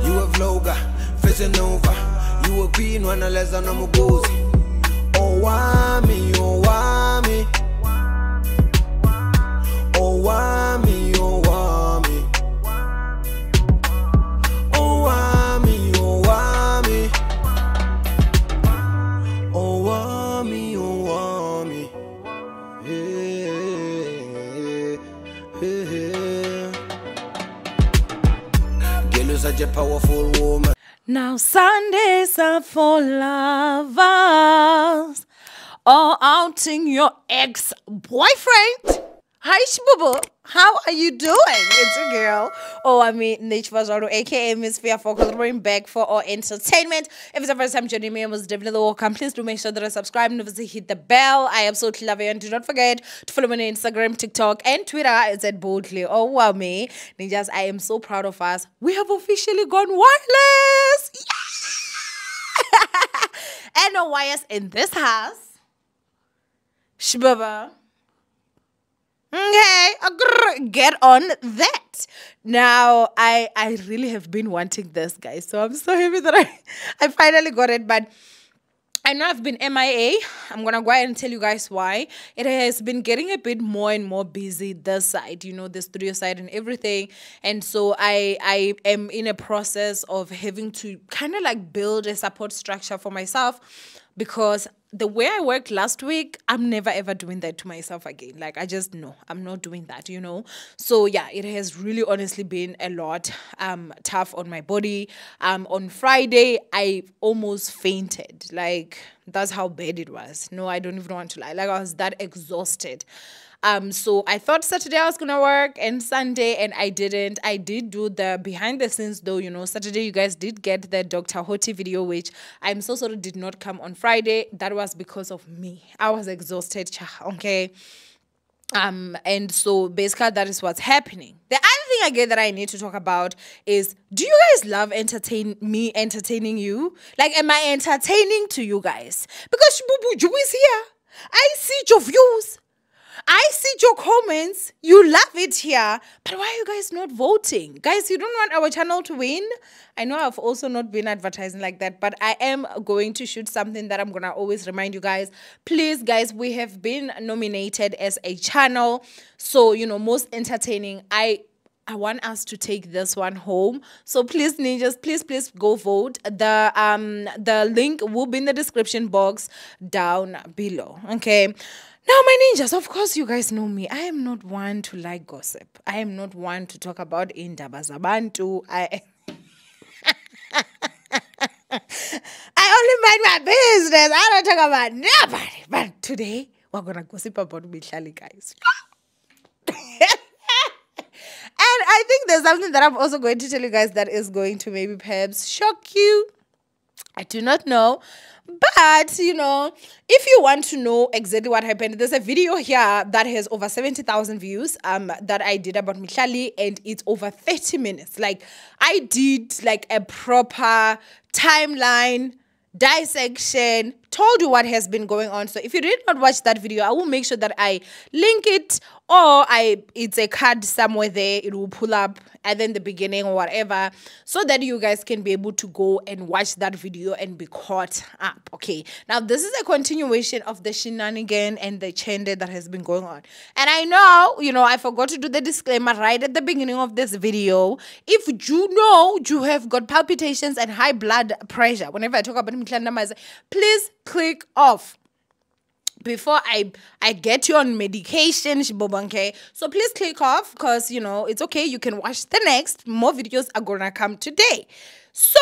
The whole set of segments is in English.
You a vlogger, facing over. You a queen, wanna less than I'm a gozy. Owamie, Owamie. Owamie, Owamie. Owamie, Owamie. Owamie, Owamie. Hey, hey, hey. Girl, you're such a powerful woman. Now Sundays are for lovers, or outing your ex-boyfriend. Hi, Shbubu. How are you doing? It's a girl. Owamie, aka Miss Fear, for coloring back for our entertainment. If it's the first time joining me, I was definitely welcome. Please do make sure that I subscribe and obviously hit the bell. I absolutely love you. And do not forget to follow me on Instagram, TikTok, and Twitter. It's at boldly Owamie. Ninjas, I am so proud of us. We have officially gone wireless. Yeah! And no wires in this house. Shbubu. Okay, get on that. Now, I really have been wanting this, guys. So I'm so happy that I finally got it. But I know I've been MIA. I'm going to go ahead and tell you guys why. It has been getting a bit more and more busy this side, you know, the studio side and everything. And so I am in a process of having to kind of like build a support structure for myself, because the way I worked last week, I'm never ever doing that to myself again. Like, I just know I'm not doing that, you know. So yeah, it has really honestly been a lot tough on my body. On Friday, I almost fainted. Like, that's how bad it was. No, I don't even want to lie. Like, I was that exhausted. So I thought Saturday I was gonna work and Sunday, and I didn't. I did do the behind the scenes though, you know. Saturday you guys did get the Dr. Hoti video, which I'm so sorry did not come on Friday. That was because of me. I was exhausted, okay. And so basically that is what's happening. The other thing again that I need to talk about is, do you guys love me entertaining you? Like, am I entertaining to you guys? Because Shbubu, you is here. I see your views. I see your comments. You love it here. But why are you guys not voting? Guys, you don't want our channel to win? I know I've also not been advertising like that, but I am going to shoot something that I'm going to always remind you guys. Please, guys, we have been nominated as a channel. So, you know, most entertaining. I want us to take this one home. So please, ninjas, please go vote. The link will be in the description box down below. Okay. Now, my ninjas, of course, you guys know me. I am not one to like gossip. I am not one to talk about indaba zabantu. I only mind my business. I don't talk about nobody. But today, we're going to gossip about Mihlali, guys. And I think there's something that I'm also going to tell you guys that is going to maybe perhaps shock you. I do not know. But, you know, if you want to know exactly what happened, there's a video here that has over 70,000 views that I did about Mihlali, and it's over 30 minutes. Like, I did like a proper timeline, dissection, told you what has been going on. So if you did not watch that video, I will make sure that I link it, or it's a card somewhere there, it will pull up and then the beginning or whatever, so that you guys can be able to go and watch that video and be caught up. Okay, now this is a continuation of the shenanigan and the chende that has been going on. And I know, you know, I forgot to do the disclaimer right at the beginning of this video. If you know you have got palpitations and high blood pressure, whenever I talk about Mihlali, please click off before I get you on medication, okay? So please click off, because, you know, it's okay. You can watch the next. More videos are gonna come today. So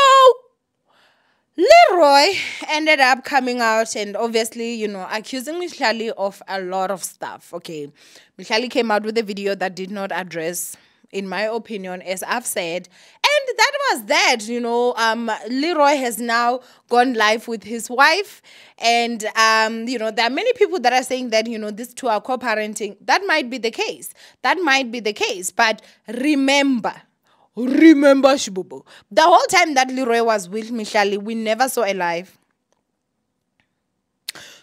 Leroy ended up coming out and obviously, you know, accusing Mihlali of a lot of stuff, okay? Mihlali came out with a video that did not address, in my opinion, as I've said. And that was that, you know. Leroy has now gone live with his wife. And, you know, there are many people that are saying that, you know, these two are co-parenting. That might be the case. That might be the case. But remember, Shbubu, the whole time that Leroy was with Mihlali, we never saw a live.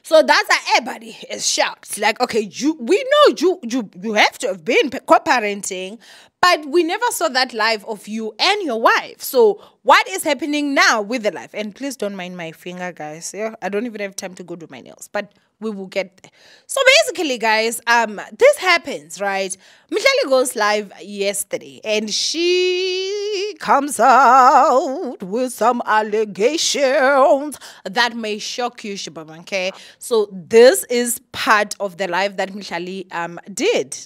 So that's why everybody is shocked. Like, okay, we know you have to have been co-parenting, but we never saw that live of you and your wife. So what is happening now with the life? And please don't mind my finger, guys. Yeah, I don't even have time to go do my nails, but we will get there. So basically, guys, this happens, right? Mihlali goes live yesterday, and she comes out with some allegations that may shock you, Shababa. Okay, so this is part of the live that Mihlali did.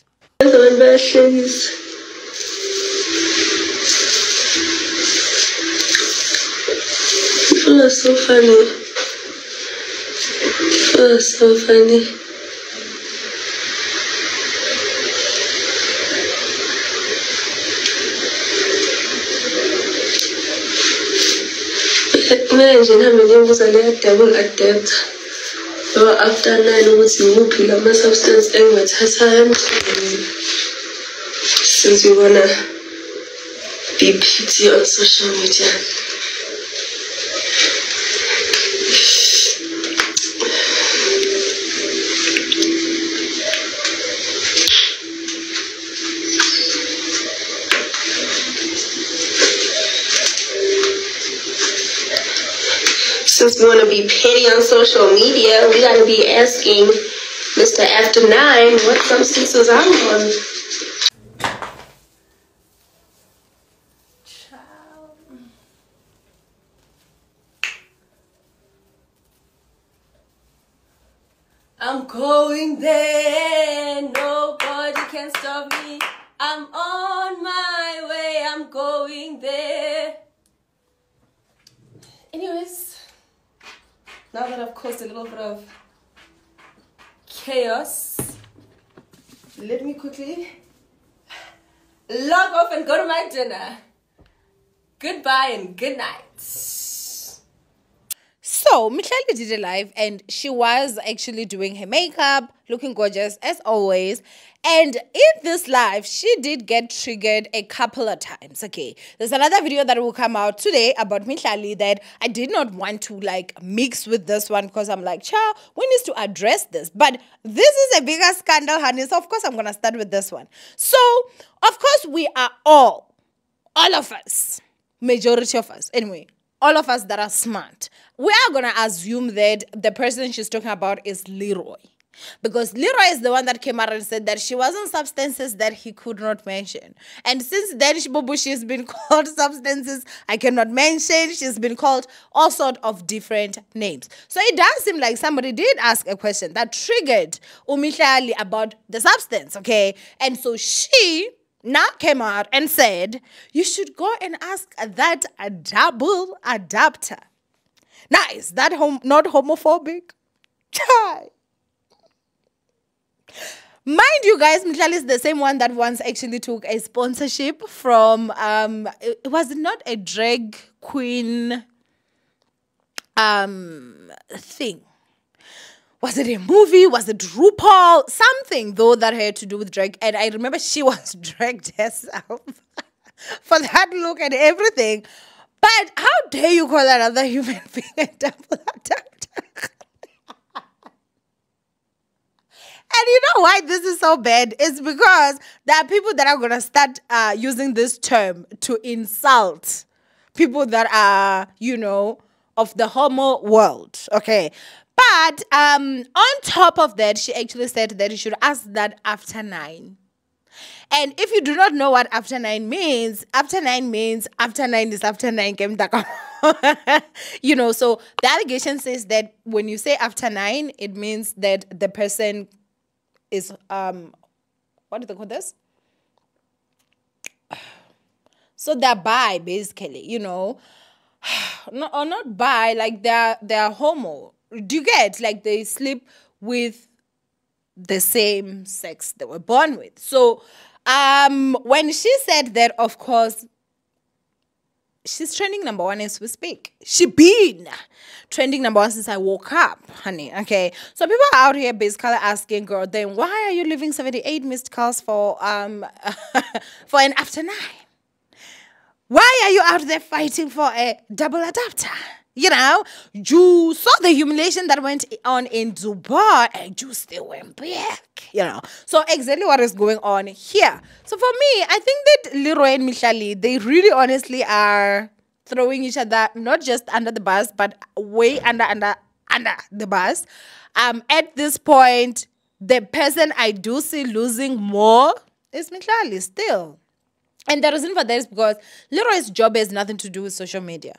Oh, so funny. Oh, so funny. Imagine how many was a double adapt. Or after 9 weeks, you will pill up my substance and what has happened. Since you wanna be petty on social media. Since we want to be petty on social media, we got to be asking Mr. After 9 what substances I'm on. I'm going there, nobody can stop me. I'm on my way, I'm going there. Anyways, now that I've caused a little bit of chaos, let me quickly log off and go to my dinner. Goodbye and good night. So Mihlali did a live, and she was actually doing her makeup, looking gorgeous as always. And in this live, she did get triggered a couple of times. Okay, there's another video that will come out today about Mihlali that I did not want to like mix with this one because I'm like, child, we need to address this. But this is a bigger scandal, honey. So of course I'm gonna start with this one. So of course we are all of us, majority of us, anyway, all of us that are smart, we are going to assume that the person she's talking about is Leroy. Because Leroy is the one that came out and said that she was on substances that he could not mention. And since then, she's been called substances I cannot mention. She's been called all sorts of different names. So it does seem like somebody did ask a question that triggered Mihlali about the substance, okay? And so she now came out and said, you should go and ask that a double adapter. Now, is that not homophobic? Chai. Mind you guys, Mihlali is the same one that once actually took a sponsorship from, it was not a drag queen thing. Was it a movie? Was it RuPaul? Something, though, that had to do with drag. And I remember she was dragged herself for that look and everything. But how dare you call another human being a double adapter? And you know why this is so bad? It's because there are people that are going to start using this term to insult people that are, you know, of the homo world. Okay. But on top of that, she actually said that you should ask that after 9. And if you do not know what after 9 means, after 9 means after 9 is after 9. You know, so the allegation says that when you say after 9, it means that the person is, what do they call this? So they're bi, basically, you know. No, or not bi, like they're homo. Do you get? Like they sleep with the same sex they were born with. So when she said that, of course, she's trending #1 as we speak. She been trending #1 since I woke up, honey. Okay. So people are out here basically asking, girl, then why are you leaving 78 missed calls for for an after 9? Why are you out there fighting for a double adapter? You know, you saw the humiliation that went on in Dubai and you still went back, you know. So exactly what is going on here. So for me, I think that Leroy and Mihlali, they really honestly are throwing each other not just under the bus, but way under the bus. At this point, the person I do see losing more is Mihlali still. And the reason for that is because Leroy's job has nothing to do with social media.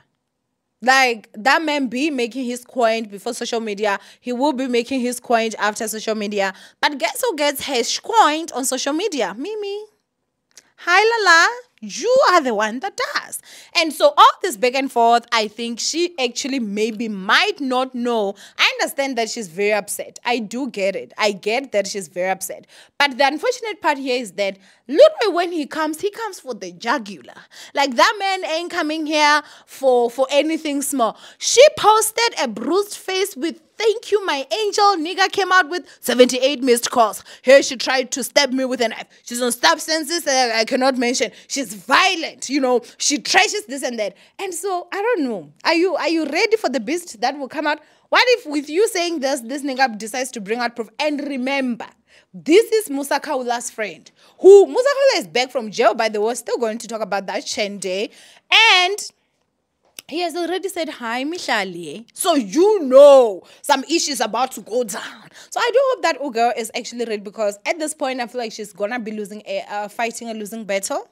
Like, that man be making his coin before social media. He will be making his coin after social media. But guess who gets his coin on social media? Mimi. Hi, Lala. You are the one that does. And so all this back and forth, I think she actually maybe might not know. I understand that she's very upset. I do get it. I get that she's very upset. But the unfortunate part here is that Leroy, when he comes for the jugular. Like, that man ain't coming here for anything small. She posted a bruised face with "Thank you, my angel." Nigga came out with 78 missed calls. Here she tried to stab me with a knife. She's on substances I cannot mention. She's violent, you know. She trashes this and that. And so, I don't know. Are you ready for the beast that will come out? What if with you saying this nigga decides to bring out proof? And remember, this is Musa Kaula's friend. Who Musa Kaula is back from jail, by the way. We're still going to talk about that Chende. And he has already said, "Hi, Mihlali." So you know some issues about to go down. So I do hope that girl is actually ready, because at this point, I feel like she's going to be fighting a losing battle.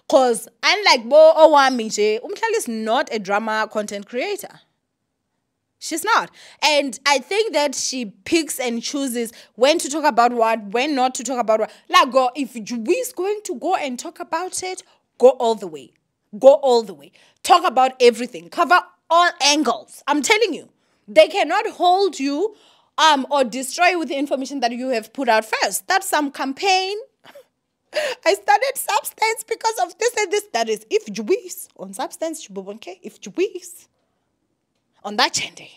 Because unlike Owamie, Mihlali is not a drama content creator. She's not. And I think that she picks and chooses when to talk about what, when not to talk about what. Like, go, if Jui's going to go and talk about it, go all the way. Go all the way. Talk about everything. Cover all angles. I'm telling you. They cannot hold you or destroy you with the information that you have put out first. That's some campaign. I started substance because of this and this. That is, if Jui's on substance, if Jui's on that Chende,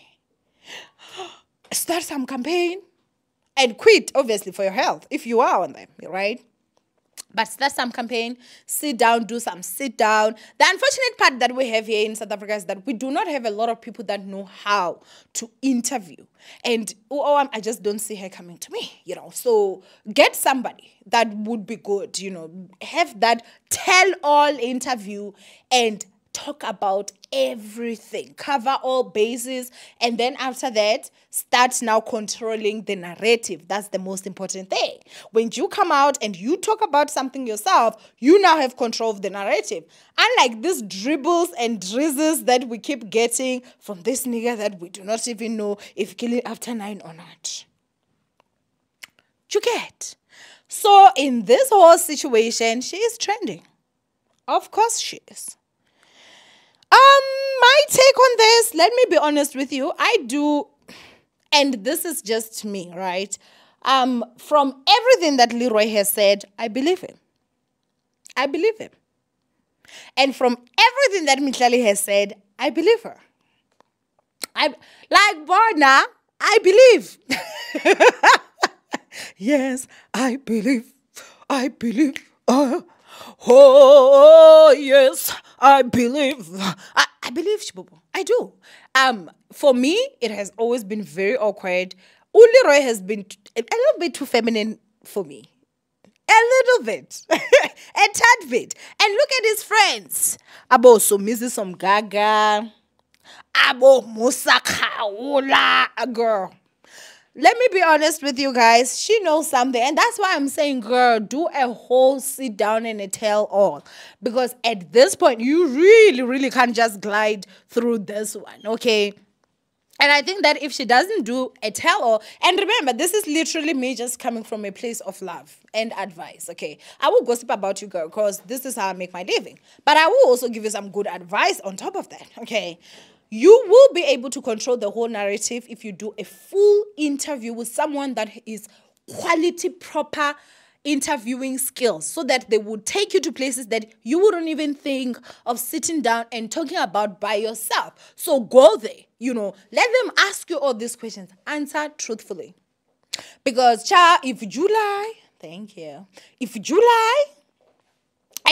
start some campaign and quit, obviously, for your health, if you are on them, right? But start some campaign, sit down, do some sit down. The unfortunate part that we have here in South Africa is that we do not have a lot of people that know how to interview. And I just don't see her coming to me, you know. So get somebody that would be good, you know. Have that tell-all interview and talk about everything, cover all bases, and then after that, start now controlling the narrative. That's the most important thing. When you come out and you talk about something yourself, you now have control of the narrative. Unlike these dribbles and drizzles that we keep getting from this nigga that we do not even know if killing after 9 or not. You get? So in this whole situation, she is trending. Of course she is. My take on this, let me be honest with you. I do, and this is just me, right? From everything that Leroy has said, I believe him. I believe him. And from everything that Mihlali has said, I believe her. Like Barna, I believe. Yes, I believe. I believe. Oh, yes, I believe. I believe, Shibubu. I do. For me, it has always been very awkward. Leroy has been a little bit too feminine for me. A little bit. A tad bit. And look at his friends. Abo Somizi some Gaga. Abo Musa Kaula. Girl. Let me be honest with you guys. She knows something. And that's why I'm saying, girl, do a whole sit down and a tell all. Because at this point, you really, really can't just glide through this one, okay? And I think that if she doesn't do a tell all, and remember, this is literally me just coming from a place of love and advice, okay? I will gossip about you, girl, because this is how I make my living. But I will also give you some good advice on top of that, okay? You will be able to control the whole narrative if you do a full interview with someone that is quality, proper interviewing skills, so that they would take you to places that you wouldn't even think of sitting down and talking about by yourself. So go there, you know, let them ask you all these questions. Answer truthfully. Because, if July, thank you. If July,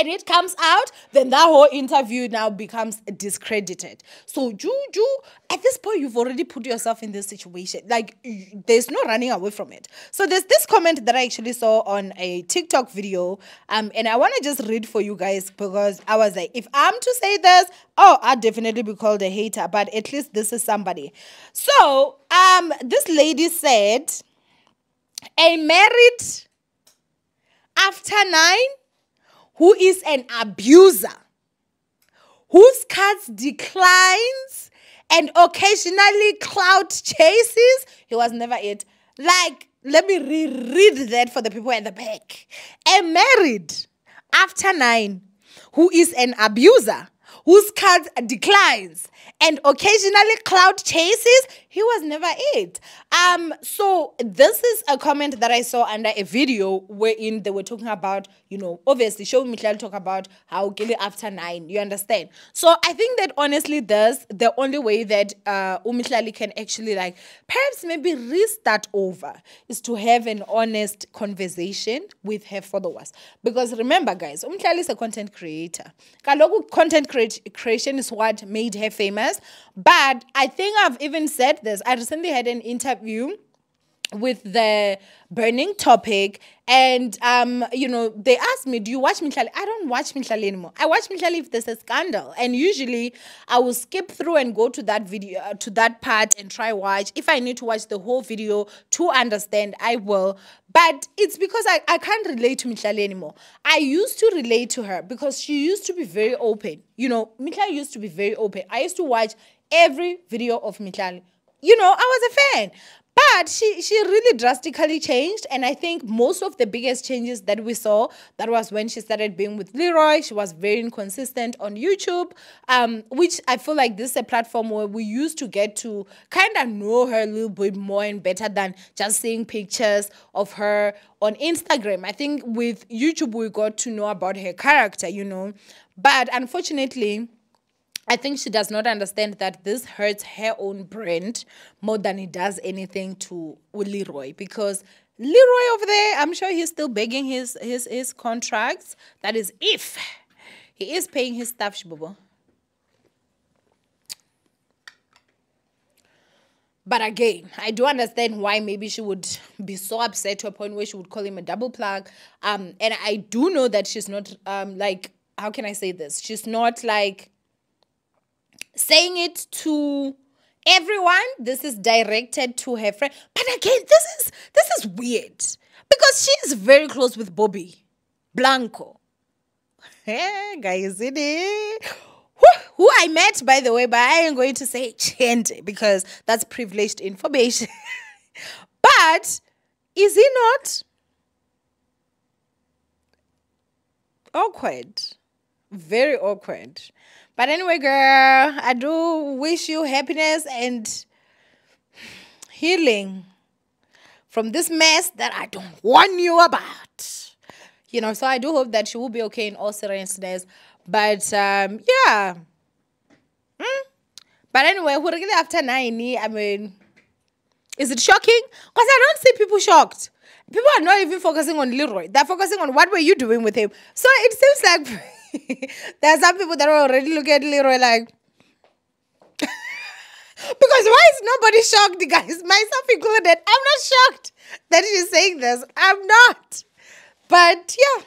and it comes out, then that whole interview now becomes discredited. So Juju, at this point, you've already put yourself in this situation. Like, there's no running away from it. So there's this comment that I actually saw on a TikTok video, and I want to just read for you guys, because I was like, if I'm to say this, oh, I'd definitely be called a hater, but at least this is somebody. So this lady said, a married after 9 who is an abuser, whose cards declines and occasionally clout chases, he was never it. Like, let me reread that for the people at the back. A married after 9 who is an abuser, whose card declines and occasionally clout chases, he was never it. So this is a comment that I saw under a video wherein they were talking about, you know, obviously Owamie Mihlali talk about how Gilly after 9, you understand? So I think that honestly the only way that Owamie Mihlali can actually, like, perhaps maybe restart over is to have an honest conversation with her followers. Because remember, guys, Owamie Mihlali is a content creator. Kaloku content creation is what made her famous. But I think I've even said this. I recently had an interview with the burning topic, and you know, they asked me, do you watch Mihlali? I don't watch Mihlali anymore. I watch Mihlali if there's a scandal, and usually I will skip through and go to that video, to that part, and try watch. If I need to watch the whole video to understand, I will. But it's because I can't relate to Mihlali anymore. I used to relate to her because she used to be very open. You know, Mihlali used to be very open. I used to watch every video of Mihlali. You know, I was a fan. But she really drastically changed, and I think most of the biggest changes that we saw, that was when she started being with Leroy. She was very inconsistent on YouTube, which I feel like this is a platform where we used to get to kind of know her a little bit more and better than just seeing pictures of her on Instagram. I think with YouTube we got to know about her character, you know. But unfortunately, I think she does not understand that this hurts her own brand more than it does anything to Leroy. Because Leroy over there, I'm sure he's still begging his contracts. That is if he is paying his staff, Shibobo. But again, I do understand why maybe she would be so upset to a point where she would call him a double plug. And I do know that she's not, like, how can I say this? She's not, like, saying it to everyone. This is directed to her friend. But again, this is weird, because she is very close with Bobby Blanco. Hey, guys, who I met, by the way, but I ain't going to say Chente because that's privileged information. But is he not awkward? Very awkward. But anyway, girl, I do wish you happiness and healing from this mess that I don't warn you about. You know, so I do hope that she will be okay in all seriousness. But, yeah. But anyway, we're really after 9. I mean, is it shocking? Because I don't see people shocked. People are not even focusing on Leroy. They're focusing on what were you doing with him. So it seems like there are some people that are already looking at Leroy like, because why is nobody shocked, guys? Myself included. I'm not shocked that she's saying this. I'm not. But yeah,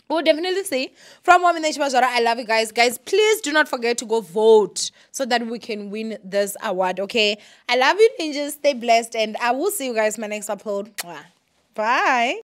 we'll definitely see. From Owamie Mihlali, I love you guys. Guys, please do not forget to go vote so that we can win this award, okay? I love you, ninjas. Stay blessed, and I will see you guys in my next upload. Bye.